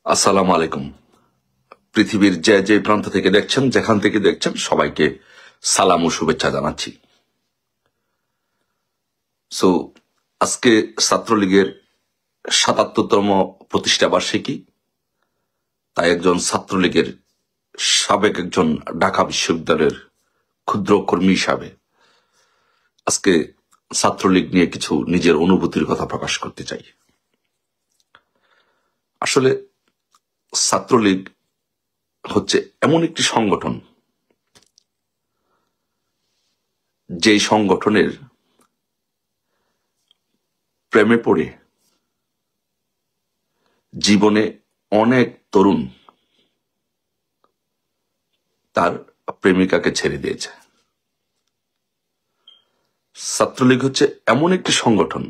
আসসালামু আলাইকুম। পৃথিবীর যে যে প্রান্ত থেকে দেখছেন, যেখান থেকে দেখছেন, সবাইকে সালাম ও শুভেচ্ছা জানাচ্ছি। সো আজকে ছাত্রলীগের ৭৭তম প্রতিষ্ঠা বার্ষিকী। তাই একজন ছাত্রলীগের সাবেক একজন ঢাকা বিশ্ববিদ্যালয়ের ক্ষুদ্র কর্মী হিসাবে আজকে ছাত্রলীগ নিয়ে কিছু নিজের অনুভূতির কথা প্রকাশ করতে চাই। আসলে ছাত্রলীগ হচ্ছে এমন একটি সংগঠন, যেই সংগঠনের প্রেমে পড়ে জীবনে অনেক তরুণ তার প্রেমিকাকে ছেড়ে দিয়েছে। ছাত্রলীগ হচ্ছে এমন একটি সংগঠন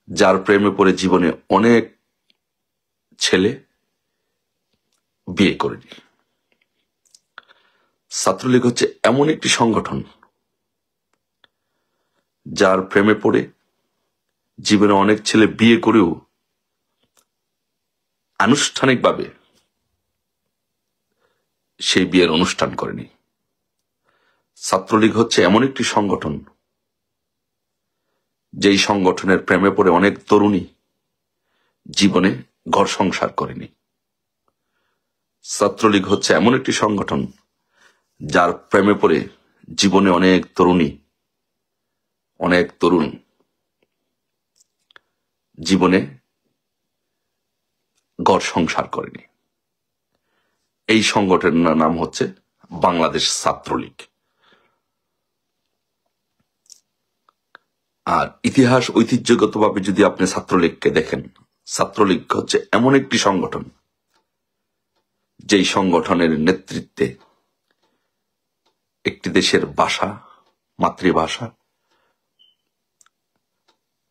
যার প্রেমে পড়ে জীবনে অনেক ছেলে বিয়ে করেনি। ছাত্রলীগ হচ্ছে এমন একটি সংগঠন যার প্রেমে পড়ে জীবনে অনেক ছেলে বিয়ে করেও আনুষ্ঠানিকভাবে সেই বিয়ের অনুষ্ঠান করেনি। ছাত্রলীগ হচ্ছে এমন একটি সংগঠন যেই সংগঠনের প্রেমে পড়ে অনেক তরুণী জীবনে ঘর সংসার করেনি। ছাত্রলীগ হচ্ছে এমন একটি সংগঠন যার প্রেমে পড়ে জীবনে অনেক তরুণ জীবনে ঘর সংসার করেনি। এই সংগঠনের নাম হচ্ছে বাংলাদেশ ছাত্রলীগ। আর ইতিহাস ঐতিহ্যগতভাবে যদি আপনি ছাত্রলীগকে দেখেন, ছাত্রলীগ হচ্ছে এমন একটি সংগঠন যেই সংগঠনের নেতৃত্বে একটি দেশের ভাষা, মাতৃভাষা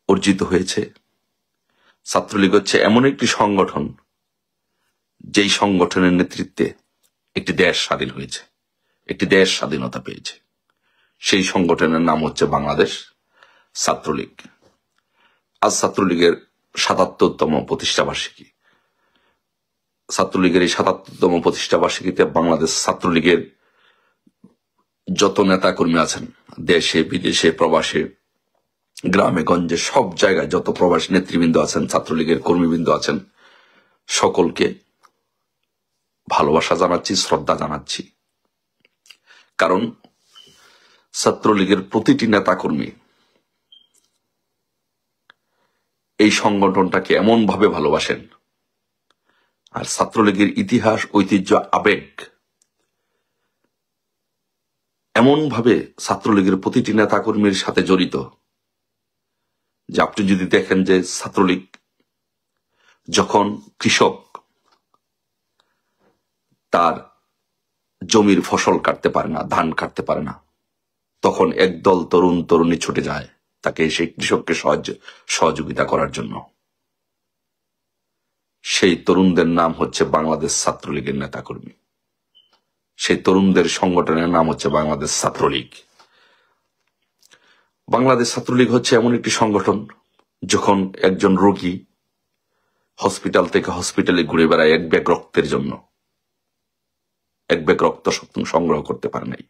অর্জিত হয়েছে। ছাত্রলীগ হচ্ছে এমন একটি সংগঠন যেই সংগঠনের নেতৃত্বে একটি দেশ স্বাধীন হয়েছে, একটি দেশ স্বাধীনতা পেয়েছে। সেই সংগঠনের নাম হচ্ছে বাংলাদেশ ছাত্রলীগ। আজ ছাত্রলীগের ৭৭তম প্রতিষ্ঠা বার্ষিকী। ছাত্রলীগের এই ৭৭তম প্রতিষ্ঠা বার্ষিকীতে বাংলাদেশ ছাত্রলীগের যত নেতা কর্মী আছেন, দেশে বিদেশে প্রবাসে গ্রামে গঞ্জে সব জায়গায় যত প্রবাসী নেতৃবৃন্দ আছেন, ছাত্রলীগের কর্মীবৃন্দ আছেন, সকলকে ভালোবাসা জানাচ্ছি, শ্রদ্ধা জানাচ্ছি। কারণ ছাত্রলীগের প্রতিটি নেতাকর্মী এই সংগঠনটাকে এমন ভাবে ভালোবাসেন, আর ছাত্রলীগের ইতিহাস, ঐতিহ্য, আবেগ এমন ভাবে ছাত্রলীগের প্রতিটি নেতাকর্মীর সাথে জড়িত যে আপনি যদি দেখেন যে ছাত্রলীগ যখন কৃষক তার জমির ফসল কাটতে পারে না, ধান কাটতে পারে না, তখন একদল তরুণ তরুণী ছুটে যায় তাকে সেই কৃষককে সহযোগিতা করার জন্য। সেই তরুণদের নাম হচ্ছে বাংলাদেশ ছাত্রলীগের নেতাকর্মী। সেই তরুণদের সংগঠনের নাম হচ্ছে বাংলাদেশ ছাত্রলীগ। বাংলাদেশ ছাত্রলীগ হচ্ছে এমন একটি সংগঠন, যখন একজন রোগী হসপিটাল থেকে হসপিটালে ঘুরে বেড়ায় এক ব্যাগ রক্তের জন্য, এক ব্যাগ রক্ত সংগ্রহ করতে পারে নাই,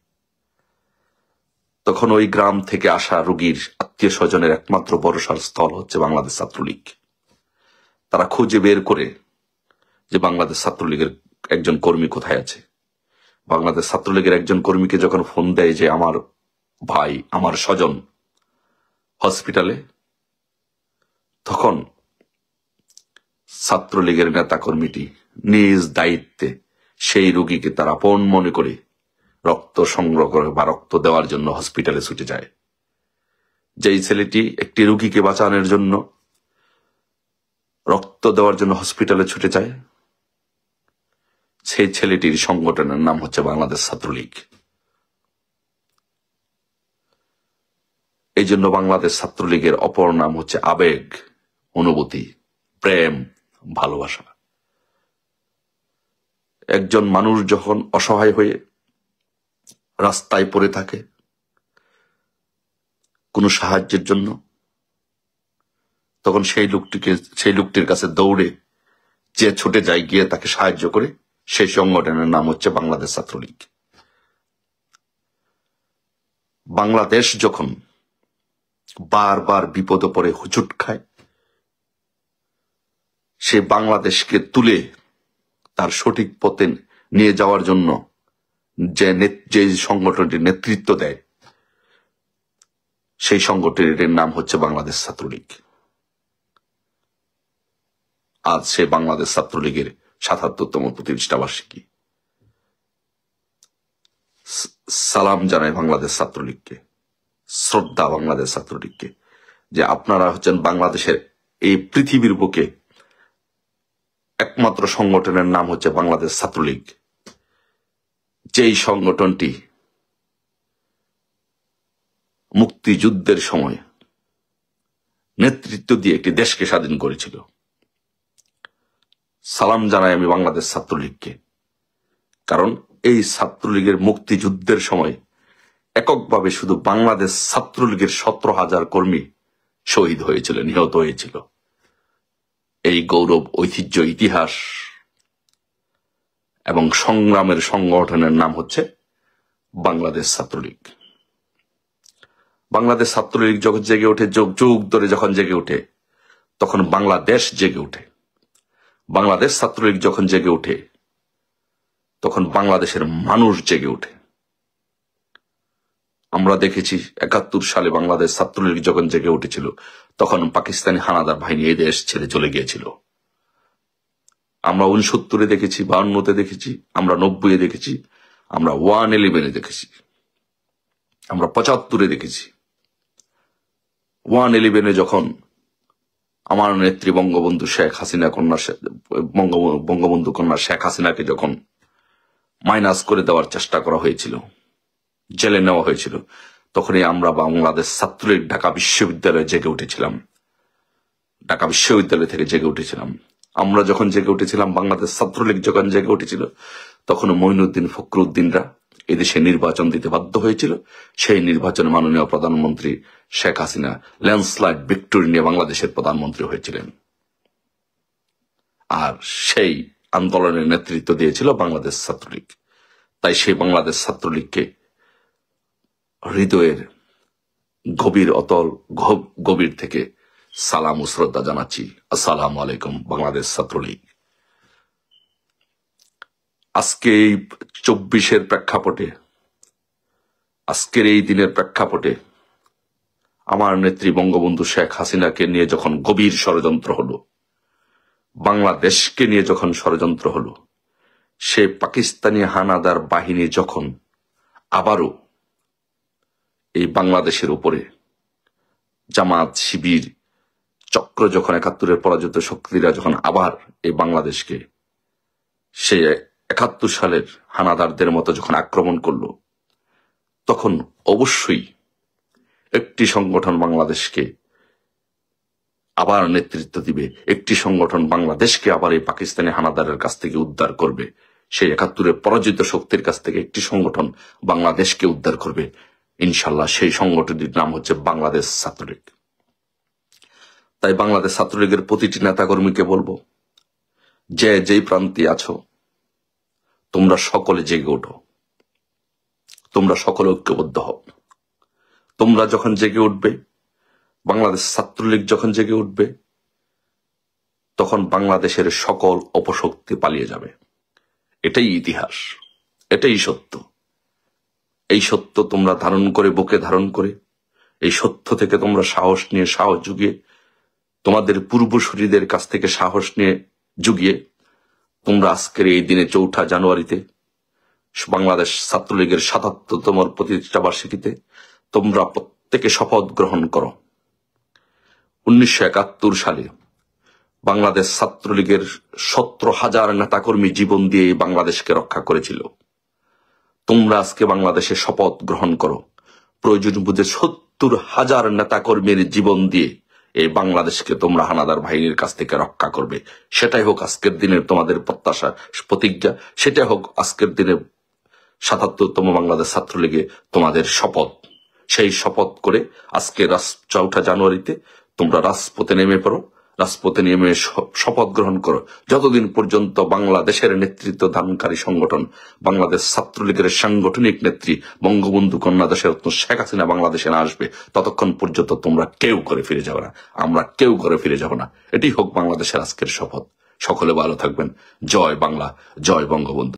তখন ওই গ্রাম থেকে আসা রোগীর আত্মীয় স্বজনের একমাত্র ভরসার স্থল হচ্ছে বাংলাদেশ ছাত্রলীগ। তারা খুঁজে বের করে যে বাংলাদেশ ছাত্রলীগের একজন কর্মী কোথায় আছে। বাংলাদেশ ছাত্রলীগের একজন কর্মীকে যখন ফোন দেয় যে আমার ভাই, আমার স্বজন হসপিটালে, তখন ছাত্রলীগের নেতা কর্মীটি নিজ দায়িত্বে সেই রোগীকে তার আপন মনে করে রক্ত সংগ্রহ করে বা রক্ত দেওয়ার জন্য হসপিটালে ছুটে যায়। যেই ছেলেটি একটি রোগীকে বাঁচানোর জন্য, রক্ত দেওয়ার জন্য হসপিটালে ছুটে যায়, সেই ছেলেটির সংগঠনের নাম হচ্ছে বাংলাদেশ ছাত্রলীগ। এই জন্য বাংলাদেশ ছাত্রলীগের অপর নাম হচ্ছে আবেগ, অনুভূতি, প্রেম, ভালোবাসা। একজন মানুষ যখন অসহায় হয়ে রাস্তায় পড়ে থাকে কোনো সাহায্যের জন্য, তখন সেই লোকটির কাছে দৌড়ে যে ছুটে যায় গিয়ে তাকে সাহায্য করে, সেই সংগঠনের নাম হচ্ছে বাংলাদেশ ছাত্রলীগ। বাংলাদেশ যখন বারবার বিপদে পড়ে হুচুট খায়, সে বাংলাদেশকে তুলে তার সঠিক পথে নিয়ে যাওয়ার জন্য যে সংগঠনটির নেতৃত্ব দেয়, সেই সংগঠনটির নাম হচ্ছে বাংলাদেশ ছাত্রলীগ। আজ সে বাংলাদেশ ছাত্রলীগের ৭৭তম প্রতিষ্ঠা বার্ষিকী। সালাম জানাই বাংলাদেশ ছাত্রলীগকে, শ্রদ্ধা বাংলাদেশ ছাত্রলীগকে, যে আপনারা হচ্ছেন বাংলাদেশের এই পৃথিবীর বুকে একমাত্র সংগঠনের নাম হচ্ছে বাংলাদেশ ছাত্রলীগ, যেই সংগঠনটি মুক্তিযুদ্ধের সময় নেতৃত্ব দিয়ে একটি দেশকে স্বাধীন করেছিল। সালাম জানাই আমি বাংলাদেশ ছাত্রলীগকে, কারণ এই ছাত্রলীগের মুক্তিযুদ্ধের সময় এককভাবে শুধু বাংলাদেশ ছাত্রলীগের ১৭,০০০ কর্মী শহীদ হয়েছিল, নিহত হয়েছিল। এই গৌরব, ঐতিহ্য, ইতিহাস এবং সংগ্রামের সংগঠনের নাম হচ্ছে বাংলাদেশ ছাত্রলীগ। বাংলাদেশ ছাত্রলীগ যখন জেগে ওঠে, যুগ যুগ ধরে যখন জেগে ওঠে, তখন বাংলাদেশ জেগে ওঠে। বাংলাদেশ ছাত্রলীগ যখন জেগে ওঠে, তখন বাংলাদেশের মানুষ জেগে ওঠে। আমরা দেখেছি ৭১ সালে বাংলাদেশ ছাত্রলীগ যখন জেগে উঠেছিল, তখন পাকিস্তানি হানাদার বাহিনী এই দেশ ছেড়ে চলে গিয়েছিল। আমরা ৬৯-এ দেখেছি, ৫২-তে দেখেছি, আমরা ৯০-এ দেখেছি, আমরা 111-এ দেখেছি, আমরা ৭৫-এ দেখেছি। 111-এ যখন আমার নেত্রী বঙ্গবন্ধু শেখ হাসিনা বঙ্গবন্ধু কন্যা শেখ হাসিনাকে যখন মাইনাস করে দেওয়ার চেষ্টা করা হয়েছিল, জেলে নেওয়া হয়েছিল, তখনই আমরা বাংলাদেশ ছাত্রলীগ ঢাকা বিশ্ববিদ্যালয়ে জেগে উঠেছিলাম। ঢাকা বিশ্ববিদ্যালয় থেকে জেগে উঠেছিলাম। আমরা যখন জেগে উঠেছিলাম, বাংলাদেশ ছাত্রলীগ যখন জেগে উঠেছিল, তখন মঈনুদ্দিন ফখরুদ্দিনরা এদেশে নির্বাচন দিতে বাধ্য হয়েছিল। সেই নির্বাচনে মাননীয় প্রধানমন্ত্রী শেখ হাসিনা ল্যান্ডস্লাইড ভিক্টোরি নিয়ে বাংলাদেশের প্রধানমন্ত্রী হয়েছিলেন। আর সেই আন্দোলনের নেতৃত্ব দিয়েছিল বাংলাদেশ ছাত্রলীগ। তাই সেই বাংলাদেশ ছাত্রলীগকে হৃদয়ের গভীর থেকে সালাম ও শ্রদ্ধা জানাচ্ছি। আসসালামু আলাইকুম বাংলাদেশ ছাত্রলীগ। আজকে এই ২৪-এর প্রেক্ষাপটে, আজকের এই দিনের প্রেক্ষাপটে আমার নেত্রী বঙ্গবন্ধু শেখ হাসিনাকে নিয়ে যখন গভীর ষড়যন্ত্র হলো, বাংলাদেশকে নিয়ে যখন ষড়যন্ত্র হলো, সে পাকিস্তানি হানাদার বাহিনী যখন আবারও এই বাংলাদেশের উপরে জামাত শিবির চক্র যখন ৭১-এর পরাজিত শক্তিরা যখন আবার এই বাংলাদেশকে সে ৭১ সালের হানাদারদের মতো যখন আক্রমণ করলো, তখন অবশ্যই একটি সংগঠন বাংলাদেশকে আবার নেতৃত্ব দিবে, একটি সংগঠন বাংলাদেশকে আবার এই পাকিস্তানি হানাদারের কাছ থেকে উদ্ধার করবে। সেই ৭১-এর পরাজিত শক্তির কাছ থেকে একটি সংগঠন বাংলাদেশকে উদ্ধার করবে ইনশাল্লাহ। সেই সংগঠনটির নাম হচ্ছে বাংলাদেশ ছাত্রলীগ। তাই বাংলাদেশ ছাত্রলীগের প্রতিটি নেতাকর্মীকে বলবো, যেই প্রান্তে আছো, তোমরা সকলে জেগে ওঠো, তোমরা সকলে ঐক্যবদ্ধ হও। তোমরা যখন জেগে উঠবে, বাংলাদেশ ছাত্রলীগ যখন জেগে উঠবে, তখন বাংলাদেশের সকল অপশক্তি পালিয়ে যাবে। এটাই ইতিহাস, এটাই সত্য। এই সত্য তোমরা ধারণ করে, বুকে ধারণ করে, এই সত্য থেকে তোমরা সাহস নিয়ে, সাহস জুগিয়ে, তোমাদের পূর্বসূরীদের কাছ থেকে সাহস নিয়ে জুগিয়ে, তোমরা আজকের এই দিনে ৪ঠা জানুয়ারিতে বাংলাদেশ ছাত্রলীগের ৭৭তম প্রতিষ্ঠা বার্ষিকীতে তোমরা প্রত্যেকে শপথ গ্রহণ করো। ১৯৭১ সালে বাংলাদেশ ছাত্রলীগের ১৭,০০০ নেতাকর্মী জীবন দিয়ে এই বাংলাদেশকে রক্ষা করেছিল। তোমরা আজকে বাংলাদেশে শপথ গ্রহণ করো, প্রয়োজন বুঝে ৭০,০০০ নেতাকর্মীর জীবন দিয়ে এই বাংলাদেশকে তোমরা হানাদার বাহিনীর কাছ থেকে রক্ষা করবে। সেটাই হোক আজকের দিনের তোমাদের প্রত্যাশা, প্রতিজ্ঞা। সেটাই হোক আজকের দিনে ৭৭তম বাংলাদেশ ছাত্রলীগে তোমাদের শপথ। সেই শপথ করে আজকে ৪ঠা জানুয়ারিতে তোমরা রাজপথে নেমে পড়ো রাজপথে নেমে শপথ গ্রহণ করো, যতদিন পর্যন্ত বাংলাদেশের নেতৃত্ব দানকারী সংগঠন বাংলাদেশ ছাত্রলীগের সাংগঠনিক নেত্রী বঙ্গবন্ধু কন্যা দেশরত্ন শেখ হাসিনা বাংলাদেশে না আসবে, ততক্ষণ পর্যন্ত তোমরা কেউ করে ফিরে যাবে না, আমরা কেউ করে ফিরে যাব না। এটি হোক বাংলাদেশের আজকের শপথ। সকলে ভালো থাকবেন। জয় বাংলা, জয় বঙ্গবন্ধু।